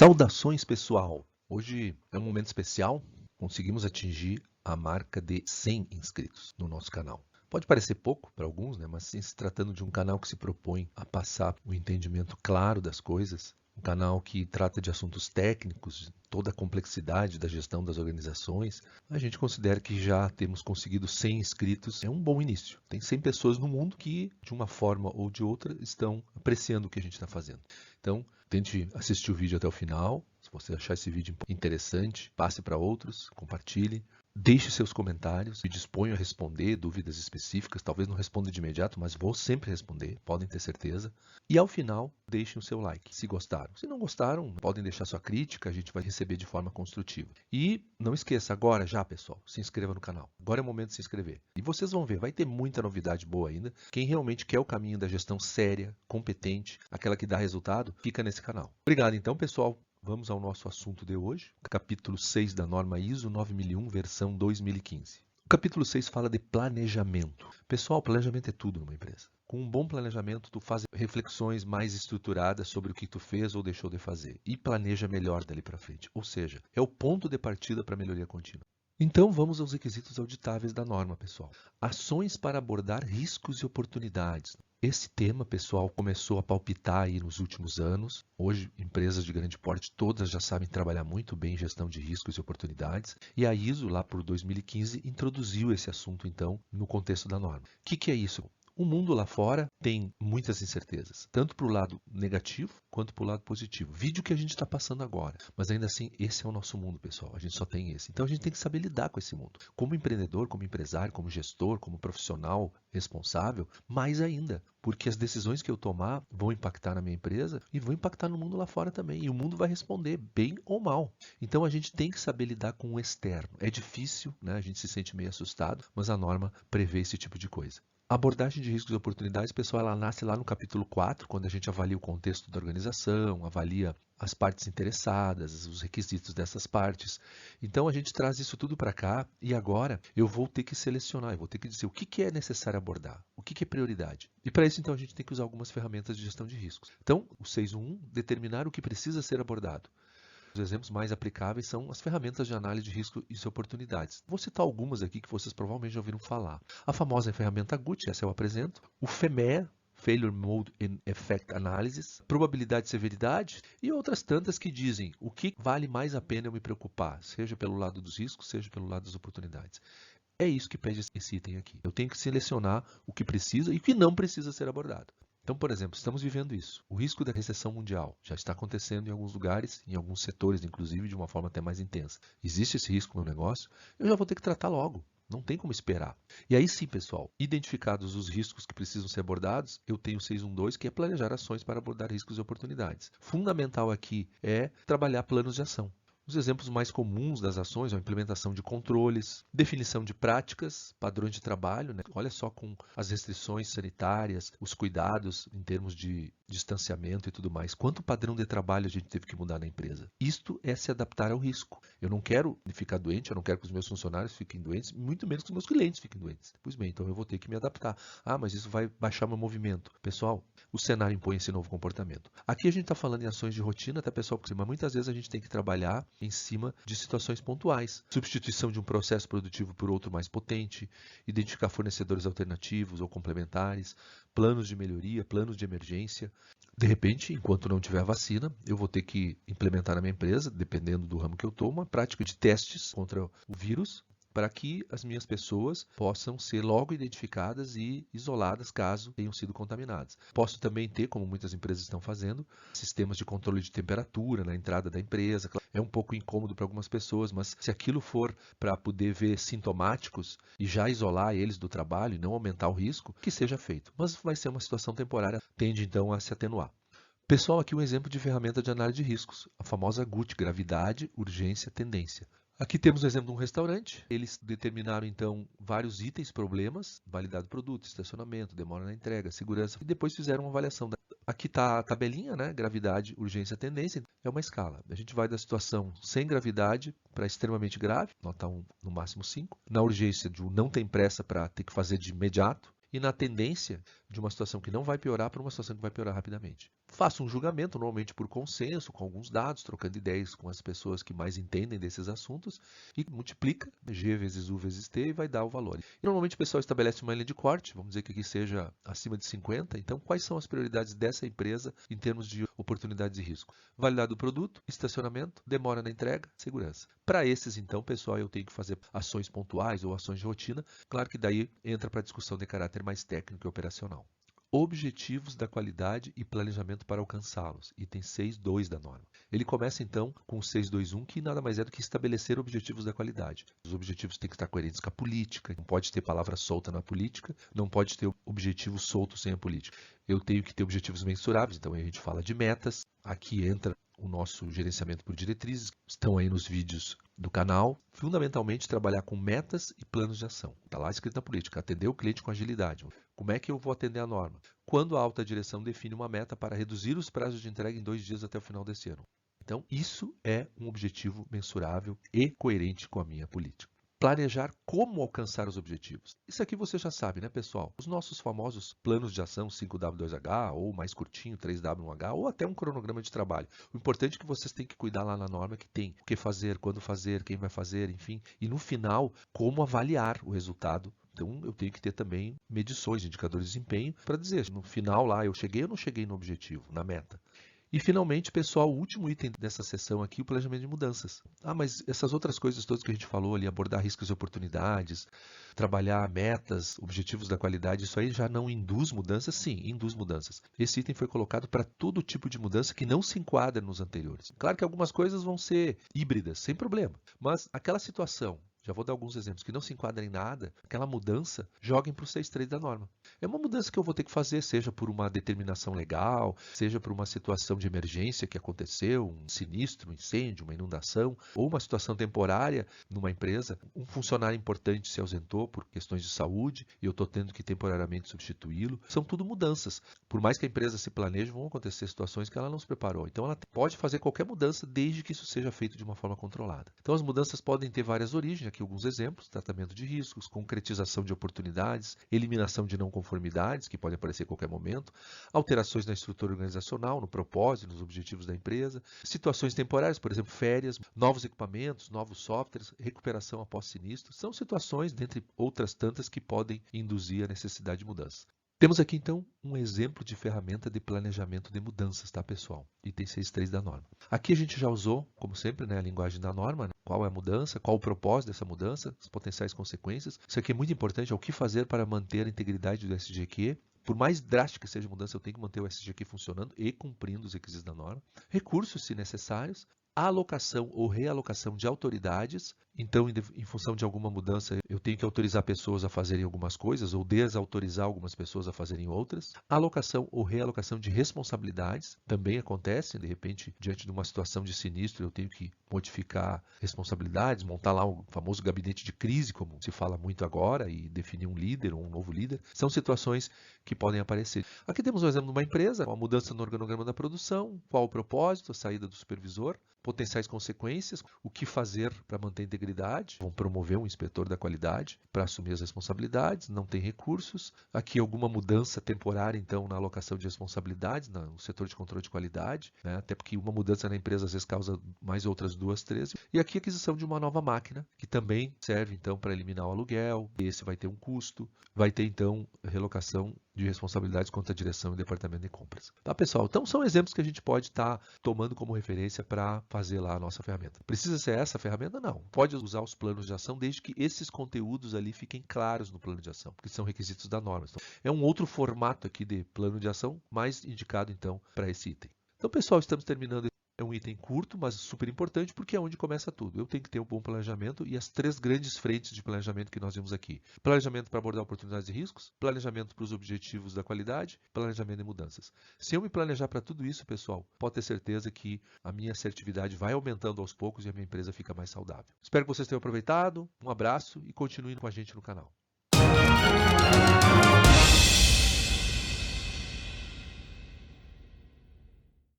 Saudações, pessoal! Hoje é um momento especial. Conseguimos atingir a marca de 100 inscritos no nosso canal. Pode parecer pouco para alguns, né? Mas se tratando de um canal que se propõe a passar o entendimento claro das coisas, um canal que trata de assuntos técnicos, de toda a complexidade da gestão das organizações, a gente considera que já temos conseguido 100 inscritos. É um bom início. Tem 100 pessoas no mundo que, de uma forma ou de outra, estão apreciando o que a gente está fazendo. Então, tente assistir o vídeo até o final. Se você achar esse vídeo interessante, passe para outros, compartilhe. Deixe seus comentários, me disponho a responder dúvidas específicas. Talvez não responda de imediato, mas vou sempre responder, podem ter certeza. E ao final, deixem o seu like, se gostaram. Se não gostaram, podem deixar sua crítica, a gente vai receber de forma construtiva. E não esqueça, agora já, pessoal, se inscreva no canal. Agora é o momento de se inscrever. E vocês vão ver, vai ter muita novidade boa ainda. Quem realmente quer o caminho da gestão séria, competente, aquela que dá resultado, fica nesse canal. Obrigado então, pessoal. Vamos ao nosso assunto de hoje, capítulo 6 da norma ISO 9001, versão 2015. O capítulo 6 fala de planejamento. Pessoal, planejamento é tudo numa empresa. Com um bom planejamento, tu faz reflexões mais estruturadas sobre o que tu fez ou deixou de fazer e planeja melhor dali para frente. Ou seja, é o ponto de partida para a melhoria contínua. Então vamos aos requisitos auditáveis da norma, pessoal. Ações para abordar riscos e oportunidades. Esse tema, pessoal, começou a palpitar aí nos últimos anos. Hoje, empresas de grande porte todas já sabem trabalhar muito bem em gestão de riscos e oportunidades. E a ISO, lá por 2015, introduziu esse assunto, então, no contexto da norma. O que é isso? O mundo lá fora tem muitas incertezas, tanto para o lado negativo quanto para o lado positivo. Vídeo que a gente está passando agora, mas ainda assim, esse é o nosso mundo, pessoal. A gente só tem esse. Então a gente tem que saber lidar com esse mundo. Como empreendedor, como empresário, como gestor, como profissional responsável, mais ainda, porque as decisões que eu tomar vão impactar na minha empresa e vão impactar no mundo lá fora também. E o mundo vai responder, bem ou mal. Então a gente tem que saber lidar com o externo. É difícil, né? A gente se sente meio assustado, mas a norma prevê esse tipo de coisa. A abordagem de riscos e oportunidades, pessoal, ela nasce lá no capítulo 4, quando a gente avalia o contexto da organização, avalia as partes interessadas, os requisitos dessas partes. Então a gente traz isso tudo para cá e agora eu vou ter que selecionar, eu vou ter que dizer o que é necessário abordar, o que é prioridade. E para isso, então, a gente tem que usar algumas ferramentas de gestão de riscos. Então, o 6.1, determinar o que precisa ser abordado. Os exemplos mais aplicáveis são as ferramentas de análise de risco e oportunidades. Vou citar algumas aqui que vocês provavelmente já ouviram falar. A famosa ferramenta GUT, essa eu apresento. O FME, Failure Mode and Effect Analysis, probabilidade e severidade e outras tantas que dizem o que vale mais a pena eu me preocupar, seja pelo lado dos riscos, seja pelo lado das oportunidades. É isso que pede esse item aqui. Eu tenho que selecionar o que precisa e o que não precisa ser abordado. Então, por exemplo, estamos vivendo isso. O risco da recessão mundial já está acontecendo em alguns lugares, em alguns setores, inclusive, de uma forma até mais intensa. Existe esse risco no negócio? Eu já vou ter que tratar logo. Não tem como esperar. E aí sim, pessoal, identificados os riscos que precisam ser abordados, eu tenho o 6.1.2, que é planejar ações para abordar riscos e oportunidades. Fundamental aqui é trabalhar planos de ação. Os exemplos mais comuns das ações são a implementação de controles, definição de práticas, padrões de trabalho, né? Olha só com as restrições sanitárias, os cuidados em termos de distanciamento e tudo mais. Quanto padrão de trabalho a gente teve que mudar na empresa? Isto é se adaptar ao risco. Eu não quero ficar doente, eu não quero que os meus funcionários fiquem doentes, muito menos que os meus clientes fiquem doentes. Pois bem, então eu vou ter que me adaptar. Ah, mas isso vai baixar meu movimento. Pessoal, o cenário impõe esse novo comportamento. Aqui a gente está falando em ações de rotina, tá, pessoal? Mas muitas vezes a gente tem que trabalhar em cima de situações pontuais. Substituição de um processo produtivo por outro mais potente, identificar fornecedores alternativos ou complementares, planos de melhoria, planos de emergência. De repente, enquanto não tiver vacina, eu vou ter que implementar na minha empresa, dependendo do ramo que eu estou, uma prática de testes contra o vírus, para que as minhas pessoas possam ser logo identificadas e isoladas caso tenham sido contaminadas. Posso também ter, como muitas empresas estão fazendo, sistemas de controle de temperatura na entrada da empresa. É um pouco incômodo para algumas pessoas, mas se aquilo for para poder ver sintomáticos e já isolar eles do trabalho e não aumentar o risco, que seja feito. Mas vai ser uma situação temporária, tende então a se atenuar. Pessoal, aqui um exemplo de ferramenta de análise de riscos, a famosa GUT, gravidade, urgência, tendência. Aqui temos o exemplo de um restaurante. Eles determinaram, então, vários itens, problemas, validado produto, estacionamento, demora na entrega, segurança, e depois fizeram uma avaliação. Aqui está a tabelinha, né? Gravidade, urgência, tendência. É uma escala. A gente vai da situação sem gravidade para extremamente grave, nota 1, no máximo 5. Na urgência, de não tem pressa para ter que fazer de imediato. E na tendência, de uma situação que não vai piorar para uma situação que vai piorar rapidamente. Faço um julgamento, normalmente por consenso, com alguns dados, trocando ideias com as pessoas que mais entendem desses assuntos, e multiplica G vezes U vezes T e vai dar o valor. E normalmente o pessoal estabelece uma linha de corte, vamos dizer que aqui seja acima de 50, então quais são as prioridades dessa empresa em termos de oportunidades e risco? Validade do produto, estacionamento, demora na entrega, segurança. Para esses, então, pessoal, eu tenho que fazer ações pontuais ou ações de rotina, claro que daí entra para a discussão de caráter mais técnico e operacional. Objetivos da qualidade e planejamento para alcançá-los, item 6.2 da norma. Ele começa então com o 6.2.1, que nada mais é do que estabelecer objetivos da qualidade. Os objetivos têm que estar coerentes com a política, não pode ter palavra solta na política, não pode ter objetivo solto sem a política. Eu tenho que ter objetivos mensuráveis, então a gente fala de metas, aqui entra o nosso gerenciamento por diretrizes, estão aí nos vídeos do canal. Fundamentalmente, trabalhar com metas e planos de ação. Está lá escrito na política, atender o cliente com agilidade. Como é que eu vou atender a norma? Quando a alta direção define uma meta para reduzir os prazos de entrega em 2 dias até o final desse ano. Então, isso é um objetivo mensurável e coerente com a minha política. Planejar como alcançar os objetivos. Isso aqui você já sabe, né, pessoal? Os nossos famosos planos de ação 5W2H, ou mais curtinho, 3W1H, ou até um cronograma de trabalho. O importante é que vocês têm que cuidar lá na norma que tem o que fazer, quando fazer, quem vai fazer, enfim. E no final, como avaliar o resultado. Então, eu tenho que ter também medições, indicadores de desempenho, para dizer, no final lá, eu cheguei ou não cheguei no objetivo, na meta. E finalmente, pessoal, o último item dessa sessão aqui, o planejamento de mudanças. Mas essas outras coisas todas que a gente falou ali, abordar riscos e oportunidades, trabalhar metas, objetivos da qualidade, isso aí já não induz mudanças? Sim, induz mudanças. Esse item foi colocado para todo tipo de mudança que não se enquadra nos anteriores. Claro que algumas coisas vão ser híbridas, sem problema, mas aquela situação, já vou dar alguns exemplos, que não se enquadram em nada, aquela mudança, joguem para o 6.3 da norma. É uma mudança que eu vou ter que fazer, seja por uma determinação legal, seja por uma situação de emergência que aconteceu, um sinistro, um incêndio, uma inundação, ou uma situação temporária numa empresa. Um funcionário importante se ausentou por questões de saúde e eu estou tendo que temporariamente substituí-lo. São tudo mudanças. Por mais que a empresa se planeje, vão acontecer situações que ela não se preparou. Então ela pode fazer qualquer mudança desde que isso seja feito de uma forma controlada. Então as mudanças podem ter várias origens, aqui alguns exemplos: tratamento de riscos, concretização de oportunidades, eliminação de não conformidades, que podem aparecer a qualquer momento, alterações na estrutura organizacional, no propósito, nos objetivos da empresa, situações temporárias, por exemplo, férias, novos equipamentos, novos softwares, recuperação após sinistro. São situações, dentre outras tantas, que podem induzir a necessidade de mudança. Temos aqui, então, um exemplo de ferramenta de planejamento de mudanças, tá, pessoal? Item 6.3 da norma. Aqui a gente já usou, como sempre, né, a linguagem da norma, né? Qual é a mudança, qual o propósito dessa mudança, as potenciais consequências. Isso aqui é muito importante, é o que fazer para manter a integridade do SGQ. Por mais drástica que seja a mudança, eu tenho que manter o SGQ funcionando e cumprindo os requisitos da norma. Recursos, se necessários. Alocação ou realocação de autoridades. Então, em função de alguma mudança, eu tenho que autorizar pessoas a fazerem algumas coisas ou desautorizar algumas pessoas a fazerem outras. Alocação ou realocação de responsabilidades também acontece. De repente, diante de uma situação de sinistro, eu tenho que modificar responsabilidades, montar lá o famoso gabinete de crise, como se fala muito agora, e definir um líder ou um novo líder. São situações que podem aparecer. Aqui temos um exemplo de uma empresa, uma mudança no organograma da produção, qual o propósito, a saída do supervisor, potenciais consequências, o que fazer para manter a integridade. Vão promover um inspetor da qualidade para assumir as responsabilidades, não tem recursos. Aqui alguma mudança temporária, então, na alocação de responsabilidades no setor de controle de qualidade, né? Até porque uma mudança na empresa às vezes causa mais outras 2, 3. E aqui a aquisição de uma nova máquina, que também serve, então, para eliminar o aluguel. Esse vai ter um custo. Vai ter, então, relocação de responsabilidades contra a direção e departamento de compras. Tá, pessoal? Então, são exemplos que a gente pode estar tomando como referência para fazer lá a nossa ferramenta. Precisa ser essa a ferramenta? Não. Pode usar os planos de ação desde que esses conteúdos ali fiquem claros no plano de ação, porque são requisitos da norma. Então, é um outro formato aqui de plano de ação, mais indicado, então, para esse item. Então, pessoal, estamos terminando. É um item curto, mas super importante, porque é onde começa tudo. Eu tenho que ter um bom planejamento e as 3 grandes frentes de planejamento que nós vimos aqui. Planejamento para abordar oportunidades e riscos, planejamento para os objetivos da qualidade, planejamento de mudanças. Se eu me planejar para tudo isso, pessoal, pode ter certeza que a minha assertividade vai aumentando aos poucos e a minha empresa fica mais saudável. Espero que vocês tenham aproveitado. Um abraço e continuem com a gente no canal.